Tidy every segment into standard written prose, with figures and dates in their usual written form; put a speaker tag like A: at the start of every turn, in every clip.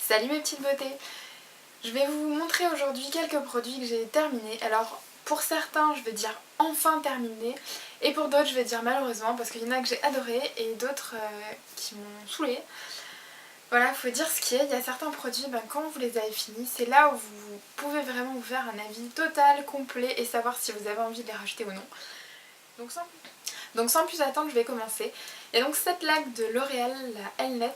A: Salut mes petites beautés. Je vais vous montrer aujourd'hui quelques produits que j'ai terminés. Alors pour certains je vais dire enfin terminé et pour d'autres je vais dire malheureusement parce qu'il y en a que j'ai adoré et d'autres qui m'ont saoulée. Voilà, faut dire ce qui est, il y a certains produits, quand vous les avez finis, c'est là où vous pouvez vraiment vous faire un avis total, complet et savoir si vous avez envie de les racheter ou non. Donc sans plus attendre, je vais commencer. Il y a donc cette laque de L'Oréal, la Elnet.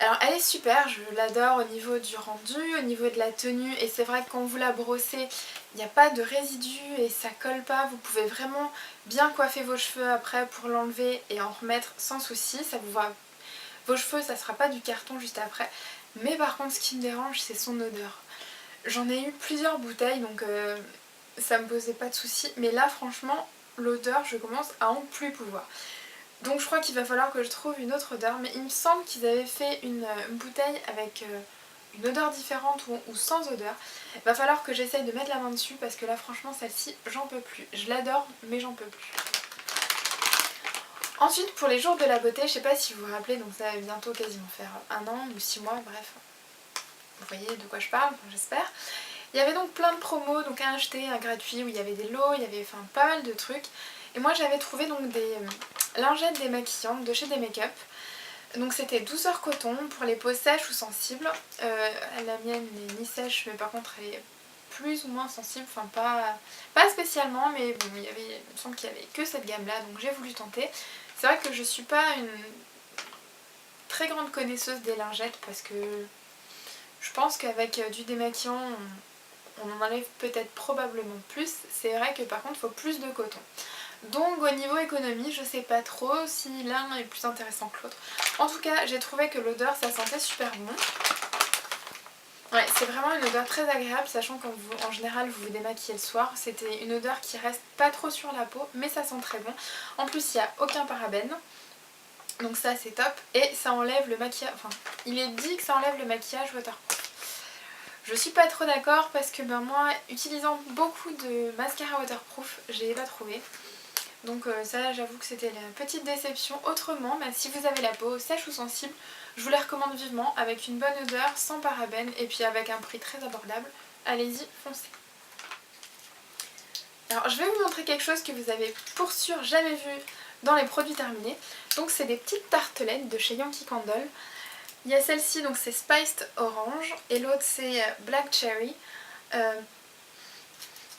A: Alors elle est super, je l'adore au niveau du rendu, au niveau de la tenue et c'est vrai que quand vous la brossez, il n'y a pas de résidus et ça colle pas, vous pouvez vraiment bien coiffer vos cheveux après pour l'enlever et en remettre sans souci, ça vous va. Vos cheveux ça sera pas du carton juste après, mais par contre ce qui me dérange c'est son odeur. J'en ai eu plusieurs bouteilles donc ça me posait pas de soucis, mais là franchement l'odeur je commence à en plus pouvoir. Donc je crois qu'il va falloir que je trouve une autre odeur, mais il me semble qu'ils avaient fait une bouteille avec une odeur différente ou sans odeur. Il va falloir que j'essaye de mettre la main dessus parce que là franchement celle-ci j'en peux plus. Je l'adore mais j'en peux plus. Ensuite pour les jours de la beauté, je sais pas si vous vous rappelez, donc ça va bientôt quasiment faire 1 an ou 6 mois, bref. Vous voyez de quoi je parle, j'espère. Il y avait donc plein de promos, donc un acheté, un gratuit, où il y avait des lots, il y avait pas mal de trucs. Et moi j'avais trouvé donc des lingettes démaquillantes de chez des make-up. Donc c'était douceur coton pour les peaux sèches ou sensibles. La mienne n'est ni sèche mais par contre elle est plus ou moins sensible, enfin pas spécialement, mais bon il me semble qu'il n'y avait que cette gamme là donc j'ai voulu tenter. C'est vrai que je suis pas une très grande connaisseuse des lingettes parce que je pense qu'avec du démaquillant on en enlève peut-être probablement plus. C'est vrai que par contre il faut plus de coton. Donc au niveau économie, je sais pas trop si l'un est plus intéressant que l'autre. En tout cas, j'ai trouvé que l'odeur, ça sentait super bon. Ouais, c'est vraiment une odeur très agréable, sachant qu'en en général vous vous démaquillez le soir. C'était une odeur qui reste pas trop sur la peau, mais ça sent très bon. En plus, il n'y a aucun parabène. Donc ça c'est top. Et ça enlève le maquillage, enfin, il est dit que ça enlève le maquillage waterproof. Je suis pas trop d'accord parce que moi, utilisant beaucoup de mascara waterproof, je l'ai pas trouvé. Donc ça j'avoue que c'était la petite déception. Autrement, si vous avez la peau sèche ou sensible, je vous les recommande vivement avec une bonne odeur, sans parabènes et puis avec un prix très abordable. Allez-y, foncez. Alors je vais vous montrer quelque chose que vous avez pour sûr jamais vu dans les produits terminés. Donc c'est des petites tartelettes de chez Yankee Candle. Il y a celle-ci, donc c'est Spiced Orange et l'autre c'est Black Cherry.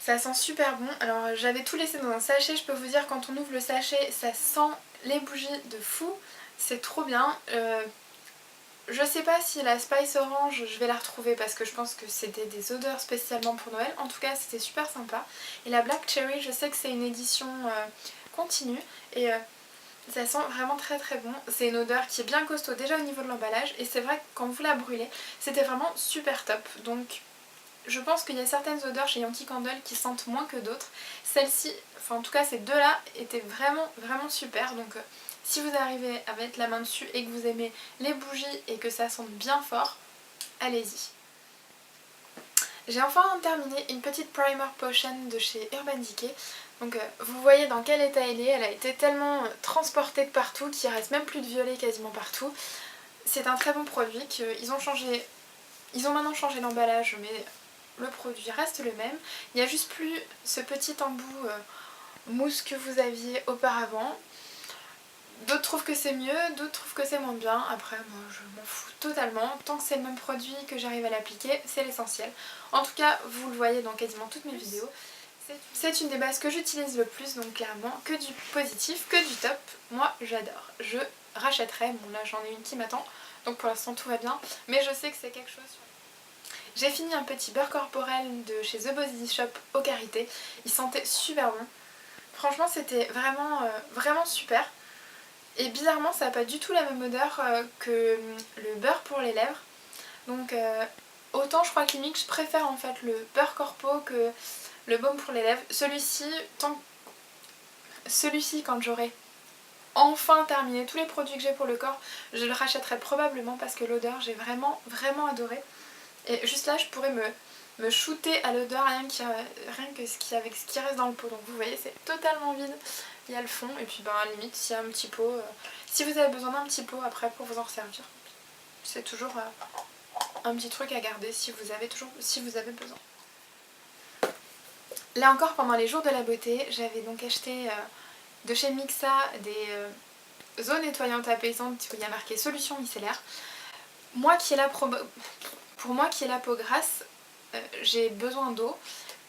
A: Ça sent super bon. Alors j'avais tout laissé dans un sachet, je peux vous dire quand on ouvre le sachet ça sent les bougies de fou. C'est trop bien. Je sais pas si la Spice Orange je vais la retrouver parce que je pense que c'était des odeurs spécialement pour Noël. En tout cas c'était super sympa. Et la Black Cherry je sais que c'est une édition continue et ça sent vraiment très très bon. C'est une odeur qui est bien costaud déjà au niveau de l'emballage et c'est vrai que quand vous la brûlez c'était vraiment super top. Donc je pense qu'il y a certaines odeurs chez Yankee Candle qui sentent moins que d'autres. Celle-ci, enfin en tout cas ces deux-là étaient vraiment super. Donc si vous arrivez à mettre la main dessus et que vous aimez les bougies et que ça sente bien fort, allez-y. J'ai enfin terminé une petite primer potion de chez Urban Decay. Donc vous voyez dans quel état elle a été tellement transportée de partout qu'il ne reste même plus de violet quasiment partout. C'est un très bon produit qu'ils ont changé, ils ont maintenant changé l'emballage mais le produit reste le même. Il n'y a juste plus ce petit embout mousse que vous aviez auparavant. D'autres trouvent que c'est mieux, d'autres trouvent que c'est moins bien. Après moi je m'en fous totalement. Tant que c'est le même produit, que j'arrive à l'appliquer, c'est l'essentiel. En tout cas vous le voyez dans quasiment toutes mes vidéos. C'est une des bases que j'utilise le plus, donc clairement que du positif, que du top. Moi j'adore. Je rachèterai, bon là j'en ai une qui m'attend, donc pour l'instant tout va bien. Mais je sais que c'est quelque chose... J'ai fini un petit beurre corporel de chez The Body Shop au karité. Il sentait super bon. Franchement c'était vraiment super. Et bizarrement ça n'a pas du tout la même odeur que le beurre pour les lèvres. Donc autant je crois que limite je préfère en fait le beurre corpo que le baume pour les lèvres. Celui-ci quand j'aurai enfin terminé tous les produits que j'ai pour le corps, je le rachèterai probablement parce que l'odeur j'ai vraiment adoré. Et juste là je pourrais me shooter à l'odeur rien que avec ce qui reste dans le pot. Donc vous voyez c'est totalement vide. Il y a le fond et puis à la limite s'il y a un petit pot, si vous avez besoin d'un petit pot après pour vous en servir, c'est toujours un petit truc à garder si vous avez besoin. Là encore, pendant les jours de la beauté, j'avais donc acheté de chez Mixa des eaux nettoyantes apaisantes où il y a marqué solution micellaire. Pour moi qui ai la peau grasse, j'ai besoin d'eau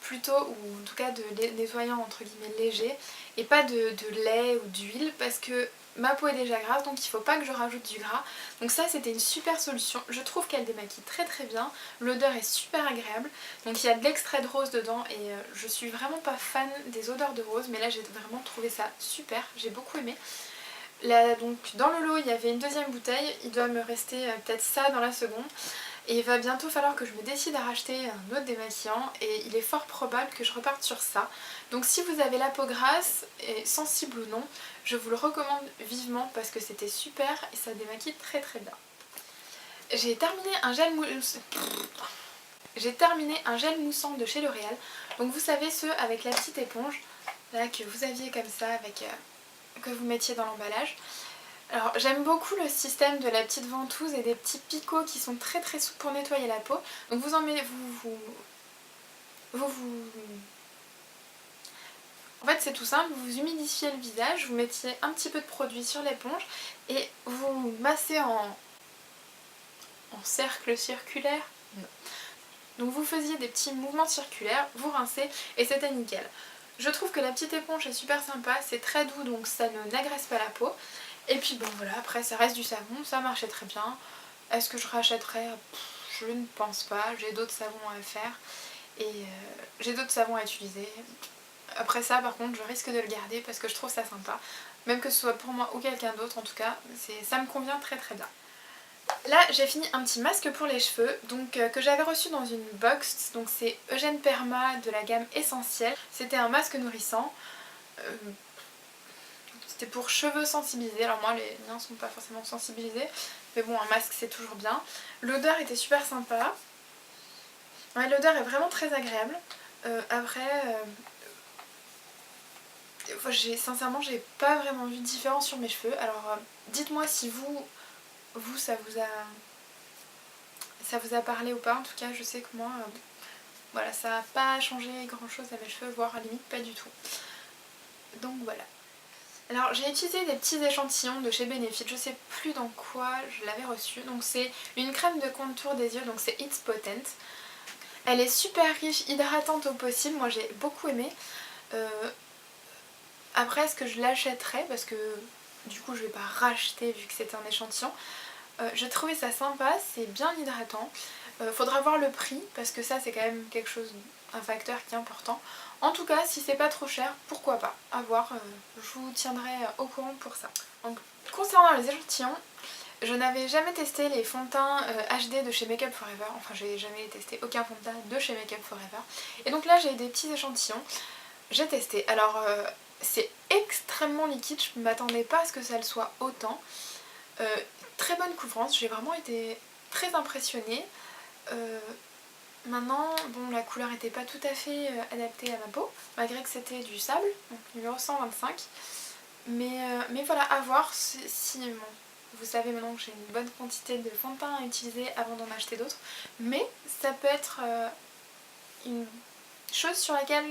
A: plutôt, ou en tout cas de nettoyant entre guillemets léger, et pas de lait ou d'huile, parce que ma peau est déjà grasse, donc il ne faut pas que je rajoute du gras. Donc ça, c'était une super solution. Je trouve qu'elle démaquille très très bien. L'odeur est super agréable. Donc il y a de l'extrait de rose dedans et je suis vraiment pas fan des odeurs de rose, mais là j'ai vraiment trouvé ça super. J'ai beaucoup aimé. Là, donc dans le lot, il y avait une deuxième bouteille. Il doit me rester peut-être ça dans la seconde. Et il va bientôt falloir que je me décide à racheter un autre démaquillant et il est fort probable que je reparte sur ça. Donc si vous avez la peau grasse, et sensible ou non, je vous le recommande vivement parce que c'était super et ça démaquille très très bien. J'ai terminé un gel moussant de chez L'Oréal. Donc vous savez, ceux avec la petite éponge là que vous aviez comme ça, que vous mettiez dans l'emballage. Alors j'aime beaucoup le système de la petite ventouse et des petits picots qui sont très très souples pour nettoyer la peau. Donc vous en mettez, En fait c'est tout simple, vous humidifiez le visage, vous mettiez un petit peu de produit sur l'éponge et vous massez en cercle circulaire. Non. Donc vous faisiez des petits mouvements circulaires, vous rincez et c'était nickel. Je trouve que la petite éponge est super sympa, c'est très doux donc ça ne n'agresse pas la peau. Et puis bon voilà, après ça reste du savon, ça marchait très bien. Est-ce que je rachèterais? Je ne pense pas, j'ai d'autres savons à faire et j'ai d'autres savons à utiliser. Après ça par contre je risque de le garder parce que je trouve ça sympa. Même que ce soit pour moi ou quelqu'un d'autre, en tout cas ça me convient très très bien. Là j'ai fini un petit masque pour les cheveux donc que j'avais reçu dans une box. Donc c'est Eugène Perma de la gamme Essentiel. C'était un masque nourrissant. C'était pour cheveux sensibilisés. Alors moi les miens sont pas forcément sensibilisés. Mais bon, un masque c'est toujours bien. L'odeur était super sympa. Ouais, l'odeur est vraiment très agréable. Sincèrement j'ai pas vraiment vu de différence sur mes cheveux. Alors dites-moi si vous ça vous a parlé ou pas. En tout cas je sais que moi voilà, ça n'a pas changé grand chose à mes cheveux, voire à la limite pas du tout. Donc voilà. Alors j'ai utilisé des petits échantillons de chez Benefit, je sais plus dans quoi je l'avais reçu. Donc c'est une crème de contour des yeux, donc c'est It's Potent. Elle est super riche, hydratante au possible, moi j'ai beaucoup aimé. Après est-ce que je l'achèterais parce que du coup je vais pas racheter vu que c'était un échantillon. J'ai trouvé ça sympa, c'est bien hydratant. Faudra voir le prix parce que ça c'est quand même quelque chose, un facteur qui est important. En tout cas si c'est pas trop cher, pourquoi pas, à voir, je vous tiendrai au courant pour ça. Donc, concernant les échantillons, je n'avais jamais testé les fonds de teint HD de chez Make Up For Ever, enfin j'ai jamais testé aucun fond de teint de chez Make Up For Ever. Et donc là j'ai des petits échantillons, j'ai testé. Alors c'est extrêmement liquide, je ne m'attendais pas à ce que ça le soit autant. Très bonne couvrance, j'ai vraiment été très impressionnée. Maintenant, bon, la couleur n'était pas tout à fait adaptée à ma peau, malgré que c'était du sable, donc numéro 125. Mais voilà, à voir si bon, vous savez maintenant que j'ai une bonne quantité de fond de teint à utiliser avant d'en acheter d'autres. Mais ça peut être une chose sur laquelle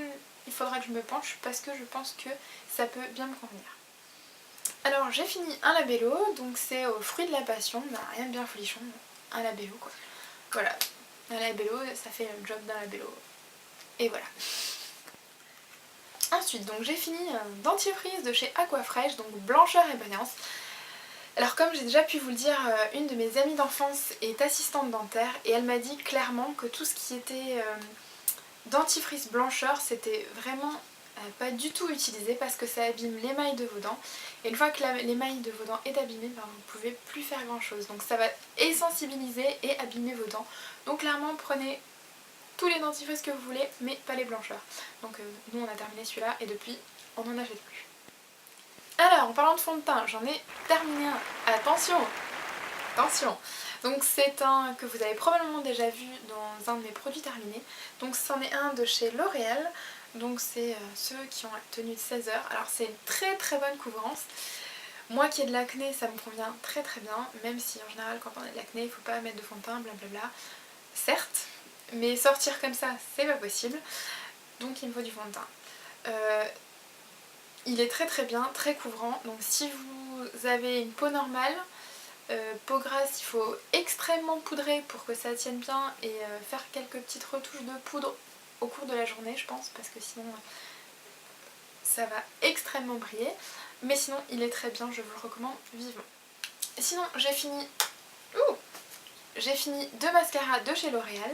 A: il faudra que je me penche parce que je pense que ça peut bien me convenir. Alors j'ai fini un labello, donc c'est au fruit de la passion, bah, rien de bien folichon, un labello quoi. Voilà, un labello ça fait le job d'un labello. Et voilà. Ensuite donc j'ai fini un dentifrice de chez Aquafresh, donc blancheur et brillance. Alors comme j'ai déjà pu vous le dire, une de mes amies d'enfance est assistante dentaire et elle m'a dit clairement que tout ce qui était dentifrice blancheur c'était vraiment pas du tout utilisé parce que ça abîme l'émail de vos dents. Et une fois que l'émail de vos dents est abîmé, ben, vous ne pouvez plus faire grand chose. Donc ça va et sensibiliser et abîmer vos dents. Donc clairement prenez tous les dentifrices que vous voulez mais pas les blancheurs. Donc nous on a terminé celui-là et depuis on n'en achète plus. Alors en parlant de fond de teint, j'en ai terminé un. Attention, attention. Donc c'est un que vous avez probablement déjà vu dans un de mes produits terminés. Donc c'en est un de chez L'Oréal. Donc c'est ceux qui ont la tenue de 16 heures. Alors c'est une très très bonne couvrance. Moi qui ai de l'acné, ça me convient très très bien, même si en général quand on a de l'acné, il faut pas mettre de fond de teint, blablabla. Certes, mais sortir comme ça, c'est pas possible, donc il me faut du fond de teint. Il est très très bien, très couvrant, donc si vous avez une peau normale, peau grasse, il faut extrêmement poudrer pour que ça tienne bien et faire quelques petites retouches de poudre au cours de la journée je pense, parce que sinon ça va extrêmement briller. Mais sinon il est très bien, je vous le recommande vivement. Sinon j'ai fini deux mascaras de chez L'Oréal.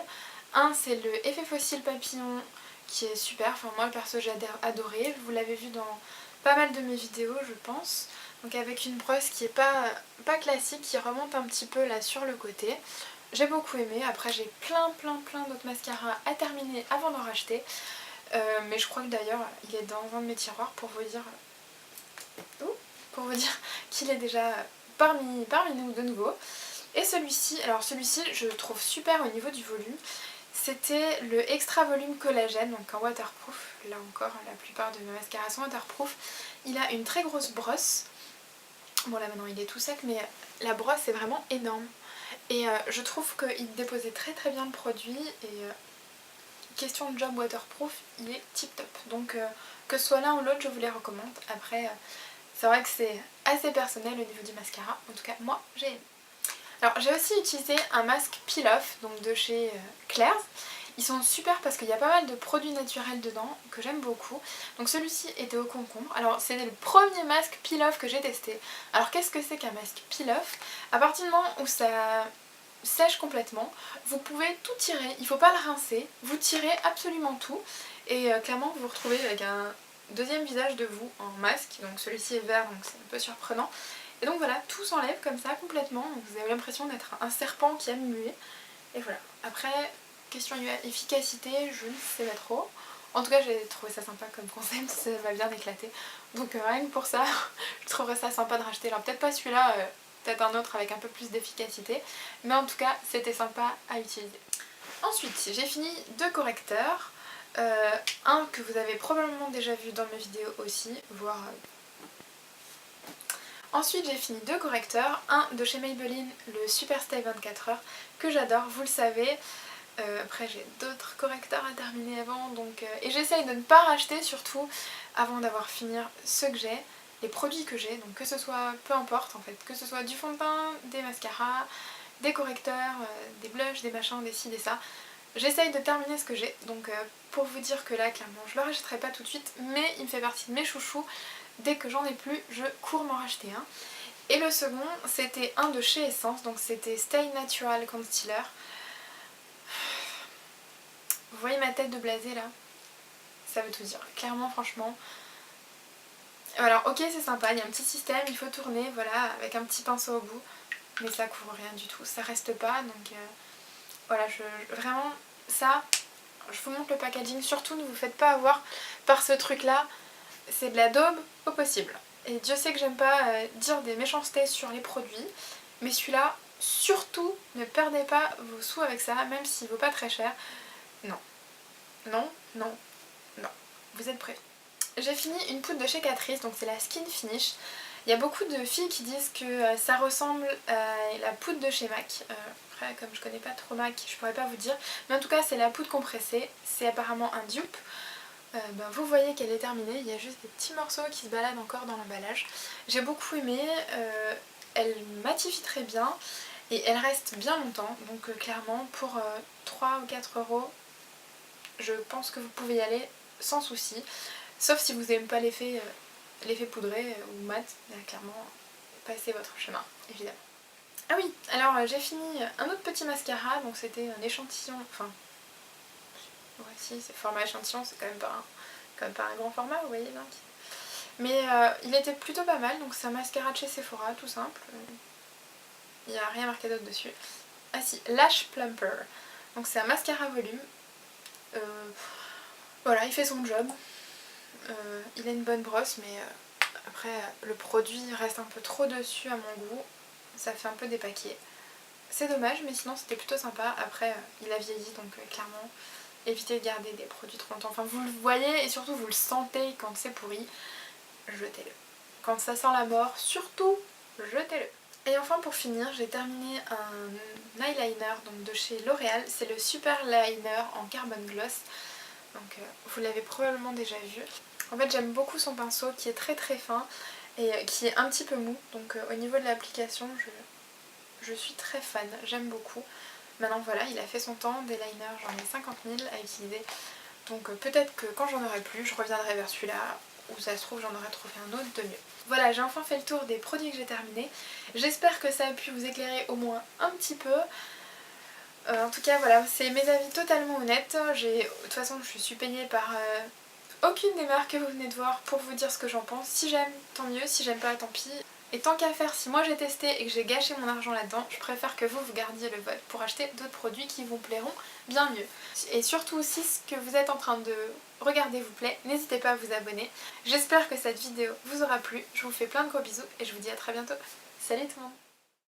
A: Un c'est le Effet Fossile Papillon qui est super, enfin moi perso j'ai adoré, vous l'avez vu dans pas mal de mes vidéos je pense. Donc avec une brosse qui est pas classique, qui remonte un petit peu là sur le côté. J'ai beaucoup aimé, après j'ai plein d'autres mascaras à terminer avant d'en racheter. Mais je crois que d'ailleurs il est dans un de mes tiroirs pour vous dire qu'il est déjà parmi nous de nouveau. Et celui-ci, alors celui-ci je le trouve super au niveau du volume. C'était le Extra Volume Collagène, donc en waterproof. Là encore, la plupart de mes mascaras sont waterproof. Il a une très grosse brosse. Bon là maintenant il est tout sec, mais la brosse est vraiment énorme. Et je trouve qu'il déposait très très bien le produit. Et question de job waterproof, il est tip top. Donc que ce soit l'un ou l'autre, je vous les recommande. Après, c'est vrai que c'est assez personnel au niveau du mascara. En tout cas, moi j'ai aimé. Alors j'ai aussi utilisé un masque peel-off, donc de chez Claire's. Ils sont super parce qu'il y a pas mal de produits naturels dedans que j'aime beaucoup. Donc celui-ci était au concombre. Alors c'est le premier masque peel-off que j'ai testé. Alors qu'est-ce que c'est qu'un masque peel-off? À partir du moment où ça sèche complètement, vous pouvez tout tirer. Il ne faut pas le rincer. Vous tirez absolument tout. Et clairement vous vous retrouvez avec un deuxième visage de vous en masque. Donc celui-ci est vert, donc c'est un peu surprenant. Et donc voilà, tout s'enlève comme ça complètement. Vous avez l'impression d'être un serpent qui aime muer. Et voilà. Après, question efficacité, je ne sais pas trop. En tout cas, j'ai trouvé ça sympa comme concept, ça m'a bien éclaté. Donc rien que pour ça, je trouverais ça sympa de racheter. Alors peut-être pas celui-là, peut-être un autre avec un peu plus d'efficacité. Mais en tout cas, c'était sympa à utiliser. Ensuite, j'ai fini deux correcteurs. Un que vous avez probablement déjà vu dans mes vidéos aussi, voire... Ensuite j'ai fini deux correcteurs, un de chez Maybelline, le Super Stay 24 heures, que j'adore, vous le savez. Après j'ai d'autres correcteurs à terminer avant, donc et j'essaye de ne pas racheter surtout avant d'avoir fini ceux que j'ai, les produits que j'ai, donc que ce soit, peu importe en fait, que ce soit du fond de teint, des mascaras, des correcteurs, des blushs, des machins, des ci, des ça. J'essaye de terminer ce que j'ai, donc pour vous dire que là clairement je ne le rachèterai pas tout de suite, mais il me fait partie de mes chouchous. Dès que j'en ai plus, je cours m'en racheter un. Et le second, c'était un de chez Essence, donc c'était Stay Natural Concealer. Vous voyez ma tête de blasé là? Ça veut tout dire. Clairement, franchement. Alors ok, c'est sympa, il y a un petit système, il faut tourner, voilà, avec un petit pinceau au bout. Mais ça couvre rien du tout, ça reste pas, donc voilà, vraiment, ça, je vous montre le packaging. Surtout, ne vous faites pas avoir par ce truc là. C'est de la daube au possible. Et Dieu sait que j'aime pas dire des méchancetés sur les produits, mais celui-là, surtout, ne perdez pas vos sous avec ça, même s'il vaut pas très cher. Non. Non, non, non. Vous êtes prêts? J'ai fini une poudre de chez Catrice, donc c'est la Skin Finish. Il y a beaucoup de filles qui disent que ça ressemble à la poudre de chez MAC. Après, comme je connais pas trop MAC, je pourrais pas vous dire. Mais en tout cas, c'est la poudre compressée. C'est apparemment un dupe. Vous voyez qu'elle est terminée, il y a juste des petits morceaux qui se baladent encore dans l'emballage. J'ai beaucoup aimé, elle matifie très bien et elle reste bien longtemps, donc clairement pour 3 ou 4 euros, je pense que vous pouvez y aller sans souci, sauf si vous n'aimez pas l'effet poudré ou mat, clairement passez votre chemin évidemment. Ah oui, alors j'ai fini un autre petit mascara, donc c'était un échantillon, enfin... Ouais, si, c'est format échantillon, c'est quand même pas un grand format, vous voyez, donc. Mais il était plutôt pas mal, donc c'est un mascara de chez Sephora, tout simple. Il n'y a rien marqué d'autre dessus. Ah si, Lash Plumper. Donc c'est un mascara volume. Voilà, il fait son job. Il a une bonne brosse, mais après le produit reste un peu trop dessus à mon goût. Ça fait un peu dépaquer. C'est dommage, mais sinon c'était plutôt sympa. Après, il a vieilli, donc clairement... Évitez de garder des produits trop longtemps. Enfin, vous le voyez et surtout vous le sentez quand c'est pourri. Jetez-le. quand ça sent la mort, surtout jetez-le. Et enfin pour finir, j'ai terminé un eyeliner donc de chez L'Oréal, c'est le Super Liner en Carbon Gloss, donc vous l'avez probablement déjà vu. En fait j'aime beaucoup son pinceau qui est très fin et qui est un petit peu mou, donc au niveau de l'application je suis très fan, j'aime beaucoup. Maintenant voilà, il a fait son temps, des liners j'en ai 50 000 à utiliser, donc peut-être que quand j'en aurai plus je reviendrai vers celui-là, ou ça se trouve j'en aurai trouvé un autre de mieux. Voilà, j'ai enfin fait le tour des produits que j'ai terminés. J'espère que ça a pu vous éclairer au moins un petit peu. En tout cas voilà, c'est mes avis totalement honnêtes. De toute façon je suis payée par aucune des marques que vous venez de voir pour vous dire ce que j'en pense. Si j'aime, tant mieux, si j'aime pas, tant pis. Et tant qu'à faire, si moi j'ai testé et que j'ai gâché mon argent là-dedans, je préfère que vous gardiez le vote pour acheter d'autres produits qui vous plairont bien mieux. Et surtout si ce que vous êtes en train de regarder vous plaît, n'hésitez pas à vous abonner. J'espère que cette vidéo vous aura plu, je vous fais plein de gros bisous et je vous dis à très bientôt. Salut tout le monde!